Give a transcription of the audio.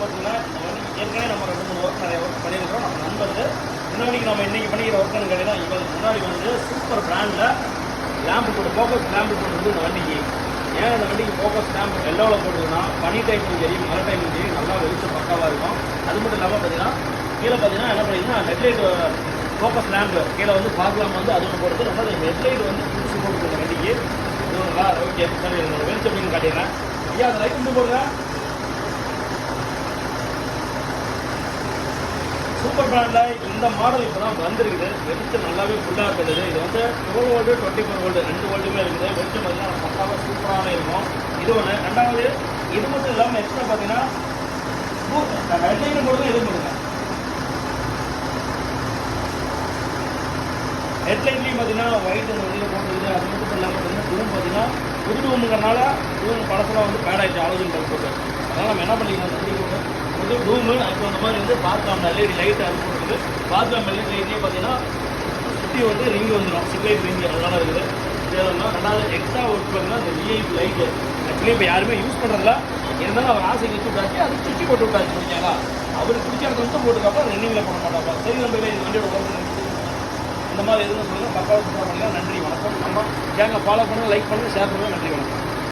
பார்த்தீங்கன்னா ஏற்கனவே நம்ம 2-3 ஒர்க் நிறைய ஒர்க் பண்ணியிருக்கிறோம். நம்ம நண்பர்கள் இன்னொன்றைக்கு நம்ம இன்றைக்கி பண்ணிக்கிற ஒர்க்குன்னு கேட்டீங்கன்னா இவங்களுக்கு முன்னாடி வந்து சூப்பர் பிராண்டில் லேம்பு போட்டு ஃபோக்கஸ் லேம்பு போட்டு இந்த வண்டிக்கு ஏன் இந்த வண்டிக்கு ஃபோக்கஸ் லேம்பு எல்லோவில் போட்டுதுன்னா பனி டைமும் சரி மழை டைமும் சரி நல்லா வெளிச்சம் பக்காவாக இருக்கும். அது மட்டும் இல்லாமல் பார்த்தீங்கன்னா கீழே பார்த்தீங்கன்னா என்ன பண்ணிங்கன்னா ஹெட்லைட் ஃபோக்கஸ் லேம்பு கீழே வந்து பார்க்கலாம் வந்து அது ஒன்று போடுறது ரொம்ப ஹெட்லைட் வந்து புதுசு போட்டு இந்த வண்டிக்கு இது ஒன்று ஓகே சரி வெளிச்சம் அப்படின்னு காட்டிடுறேன். ஐயா அந்த லைட் வந்து போடுங்க. சூப்பர் பிராண்டில் இந்த மாடல் இப்போ தான் வந்திருக்குது. வெளிச்சம் நல்லாவே ஃபுல்லாக இருக்குது. இது வந்து 12 வோல்டு 24 வோல்டு 2 வோல்ட்டுமே இருக்குது. வெளிச்சம் பார்த்தீங்கன்னா பக்காவாக சூப்பராகவே இருக்கும். இது ஒன்று. ரெண்டாவது இது மட்டும் இல்லாமல் எக்ஸ்ட்ரா பார்த்தீங்கன்னா ஹெட்லைட்டும் போடுங்க இது போடுங்க. ஹெட்லைட்லேயும் பார்த்தீங்கன்னா ஒயிட் அந்த வெளியில் போட்டுருக்குது. அது மட்டும் இல்லாமல் பார்த்தீங்கன்னா டூம் பார்த்தீங்கன்னா புது டூமுங்கிறனால டூம் படத்தில் வந்து பேட் ஆகிடுச்சு ஆலோசனை பல்ப் போட்டு. அதனால் நம்ம என்ன பண்ணிக்கலாம் புது டூமு அதுக்கு அந்த மாதிரி வந்து பாத்ரூம் எல்இடி லைட் அது போட்டுருக்கு. பாத்ரூம் எல்இடி லைட்லேயே பார்த்தீங்கன்னா சுற்றி வந்து ரிங்கு வந்துடும் சிக்லைட் ரிங்கு அதனால இருக்குது. இதெல்லாம் ரெண்டாவது எக்ஸ்ட்ரா ஒர்க் பார்த்தீங்கன்னா இந்த விஐபி லைட்டு ஆக்சுவலி இப்போ யாருமே யூஸ் பண்ணுறதில்ல. இருந்தாலும் அவர் ஆசைக்கு வச்சு விட்டாச்சு அது சுற்றி போட்டு விட்டாச்சு பிடிச்சாங்களா அவருக்கு பிடிச்ச இடத்துல வந்து போட்டுக்கப்போ ரன்னிங்கில் பண்ண மாட்டாப்பா. சரி நம்ம இது வண்டியோட ஒர்க் இந்த மாதிரி எதுவும் சொல்லுங்கள் பக்காவாக சூப்பராக பண்ணிக்கலாம். நன்றி வணக்கம். நம்ம கேங்க ஃபாலோ பண்ணுங்கள் லைக் பண்ணுங்கள் ஷேர் பண்ணுங்கள். நன்றி வணக்கம்.